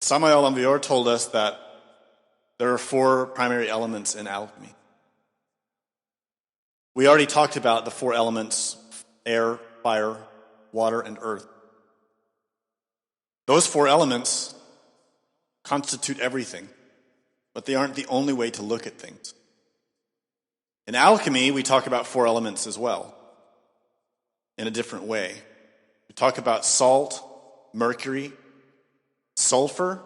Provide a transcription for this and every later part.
Samael Aumbior told us that there are 4 primary elements in alchemy. We already talked about the 4 elements: air, fire, water, and earth. Those 4 elements constitute everything, but they aren't the only way to look at things. In alchemy, we talk about 4 elements as well, in a different way. We talk about salt, mercury, sulfur,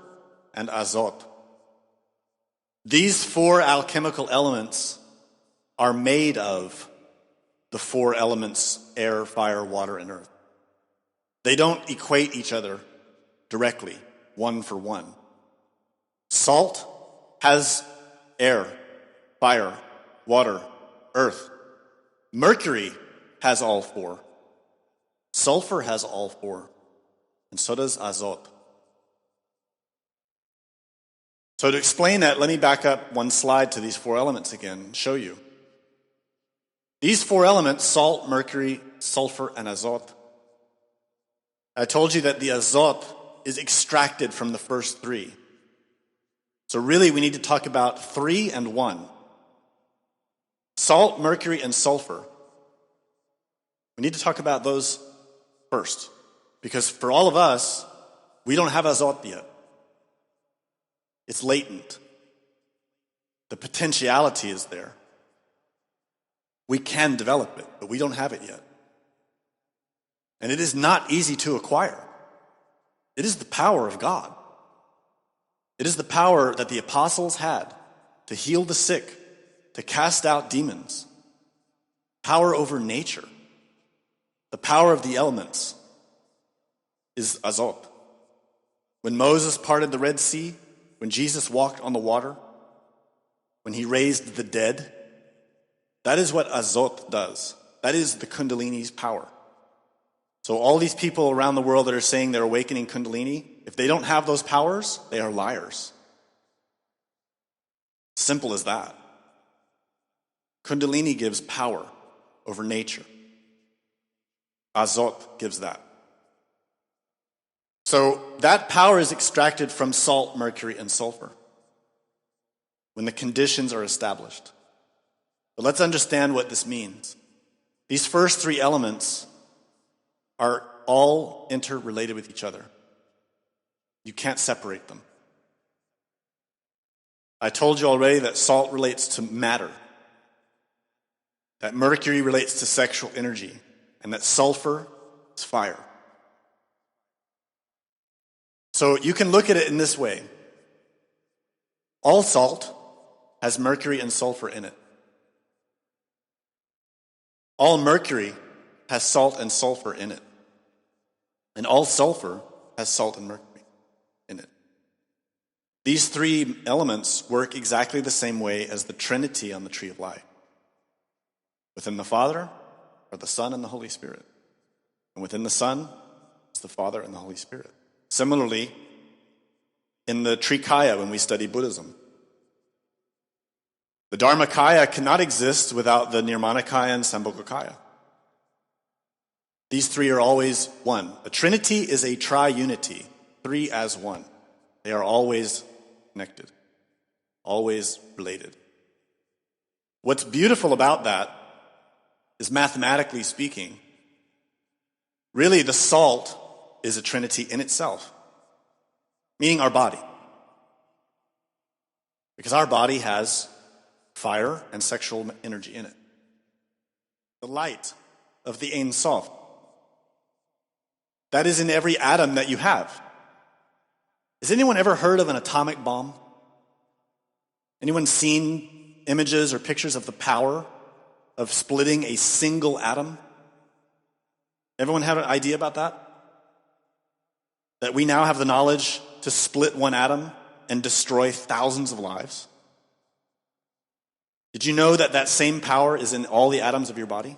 and Azoph. These 4 alchemical elements are made of the 4 elements: air, fire, water, and earth. They don't equate each other directly, one for one. Salt has air, fire, water, earth. Mercury has all 4. Sulfur has all 4. And so does Azoph. So to explain that, let me back up one slide to these 4 elements again and show you. These 4 elements, salt, mercury, sulfur, and Azoph. I told you that the Azoph is extracted from the first 3. So really we need to talk about 3 and 1. Salt, mercury, and sulfur. We need to talk about those first, because for all of us, we don't have Azoph yet. It's latent. The potentiality is there. We can develop it, but we don't have it yet. And it is not easy to acquire. It is the power of God. It is the power that the apostles had to heal the sick, to cast out demons, power over nature. The power of the elements is Azoph. When Moses parted the Red Sea, when Jesus walked on the water, when he raised the dead, that is what Azoph does. That is the Kundalini's power. So all these people around the world that are saying they're awakening Kundalini, if they don't have those powers, they are liars. Simple as that. Kundalini gives power over nature. Azoph gives that. So that power is extracted from salt, mercury, and sulfur when the conditions are established. But let's understand what this means. These first 3 elements are all interrelated with each other. You can't separate them. I told you already that salt relates to matter, that mercury relates to sexual energy, and that sulfur is fire. So you can look at it in this way. All salt has mercury and sulfur in it. All mercury has salt and sulfur in it. And all sulfur has salt and mercury in it. These 3 elements work exactly the same way as the Trinity on the tree of life. Within the Father are the Son and the Holy Spirit. And within the Son is the Father and the Holy Spirit. Similarly, in the Trikaya when we study Buddhism, the Dharmakaya cannot exist without the Nirmanakaya and Sambhogakaya. These 3 are always one. A trinity is a triunity, 3 as one. They are always connected, always related. What's beautiful about that is, mathematically speaking, really the salt is a trinity in itself, meaning our body. Because our body has fire and sexual energy in it. The light of the Ein Sof, that is in every atom that you have. Has anyone ever heard of an atomic bomb? Anyone seen images or pictures of the power of splitting a single atom? Everyone have an idea about that? That we now have the knowledge to split one atom and destroy thousands of lives? Did you know that that same power is in all the atoms of your body?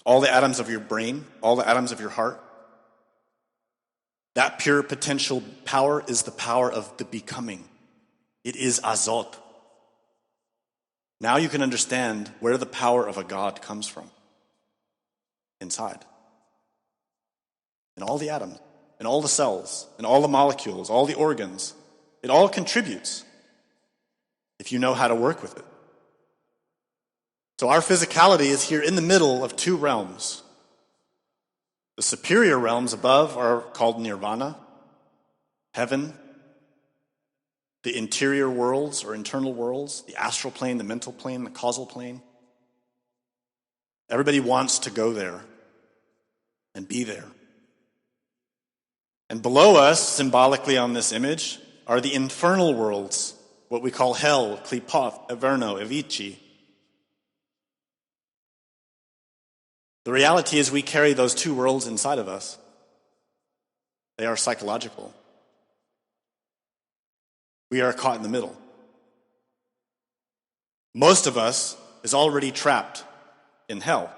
All the atoms of your brain, all the atoms of your heart? That pure potential power is the power of the becoming. It is Azoph. Now you can understand where the power of a God comes from. Inside. In all the atoms. and all the cells and all the molecules, all the organs. It all contributes if you know how to work with it. So our physicality is here in the middle of two realms. The superior realms above are called nirvana, heaven. The interior worlds or internal worlds, the astral plane, the mental plane, the causal plane. Everybody wants to go there and be there. And below us, symbolically on this image, are the infernal worlds, what we call hell, Klipoth, Averno, Evici. The reality is we carry those two worlds inside of us. They are psychological. We are caught in the middle. Most of us is already trapped in hell.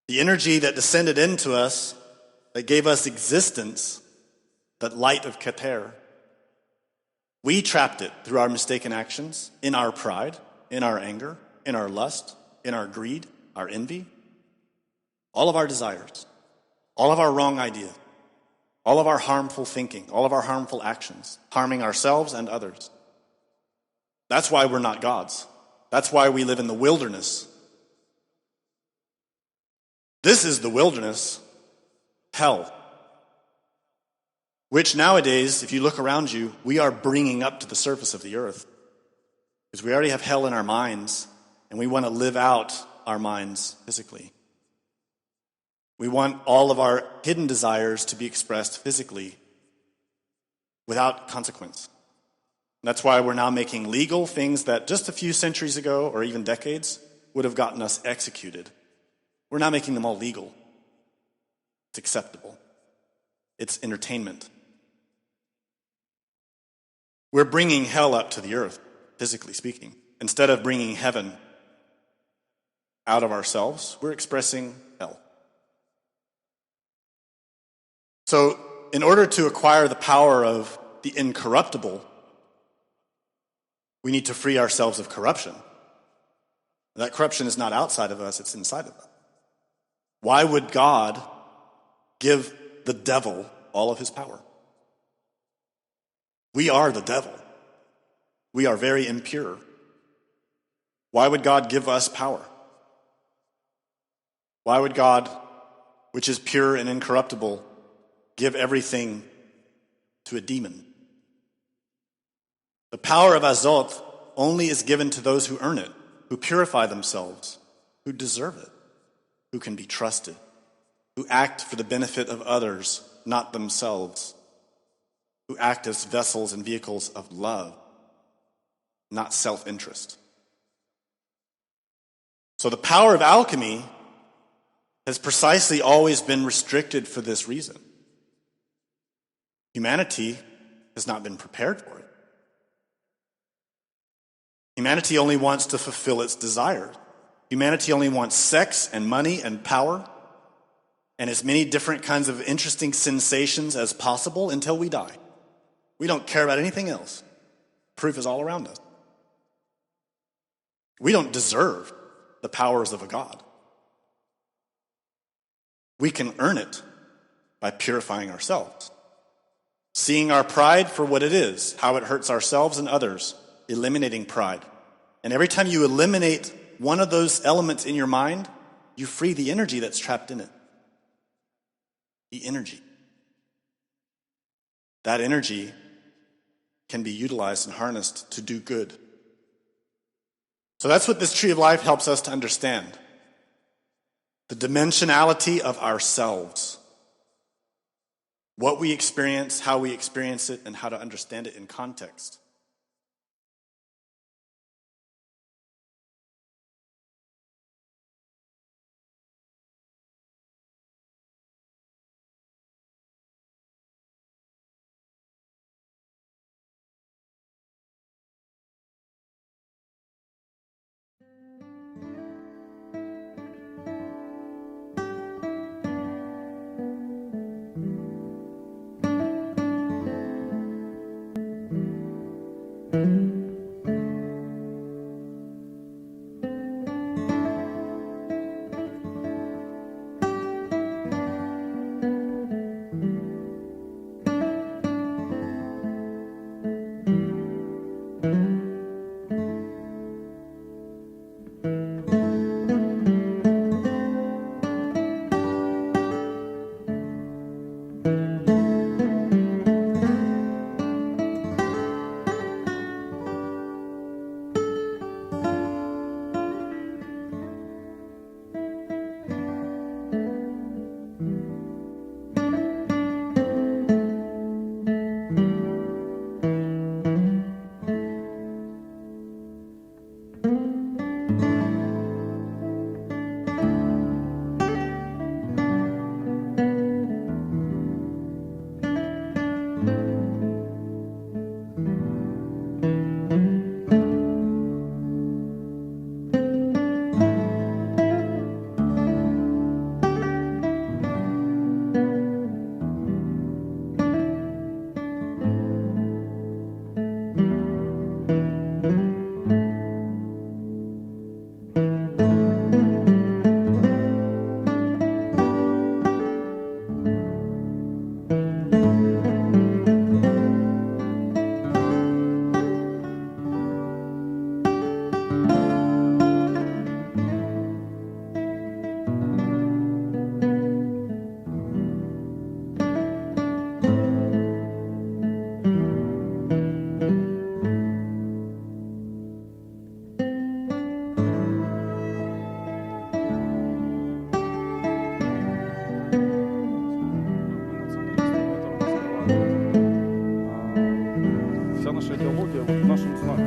The energy that descended into us, that gave us existence, that light of Keter, we trapped it through our mistaken actions, in our pride, in our anger, in our lust, in our greed, our envy, all of our desires, all of our wrong ideas, all of our harmful thinking, all of our harmful actions, harming ourselves and others. That's why we're not gods. That's why we live in the wilderness. This is the wilderness, hell, which nowadays, if you look around you, we are bringing up to the surface of the earth. Because we already have hell in our minds, and we want to live out our minds physically. We want all of our hidden desires to be expressed physically without consequence. That's why we're now making legal things that just a few centuries ago, or even decades, would have gotten us executed. We're now making them all legal. It's acceptable. It's entertainment. We're bringing hell up to the earth, physically speaking. Instead of bringing heaven out of ourselves, we're expressing hell. So, in order to acquire the power of the incorruptible, we need to free ourselves of corruption. That corruption is not outside of us, it's inside of us. Why would God give the devil all of his power? We are the devil. We are very impure. Why would God give us power? Why would God, which is pure and incorruptible, give everything to a demon? The power of Azoph only is given to those who earn it, who purify themselves, who deserve it, who can be trusted, who act for the benefit of others, not themselves, who act as vessels and vehicles of love, not self-interest. So the power of alchemy has precisely always been restricted for this reason. Humanity has not been prepared for it. Humanity only wants to fulfill its desires. Humanity only wants sex and money and power and as many different kinds of interesting sensations as possible until we die. We don't care about anything else. Proof is all around us. We don't deserve the powers of a god. We can earn it by purifying ourselves, seeing our pride for what it is, how it hurts ourselves and others, eliminating pride. And every time you eliminate one of those elements in your mind, you free the energy that's trapped in it. The energy. That energy can be utilized and harnessed to do good. So that's what this tree of life helps us to understand. The dimensionality of ourselves. What we experience, how we experience it, and how to understand it in context. Вся наша идеология в нашем знаке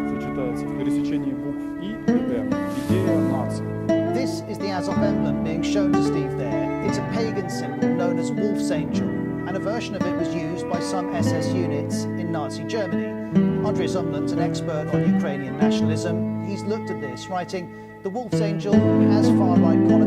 сочетается в пересечении букв И и М. Идея нации. This is the Azoph emblem being shown to Steve there. It's a pagan symbol known as Wolf's Angel, and a version of it was used by some SS units in Nazi Germany. Andrei Zumland's an expert on Ukrainian nationalism. He's looked at this, writing, "The Wolf's Angel has far-right connotations."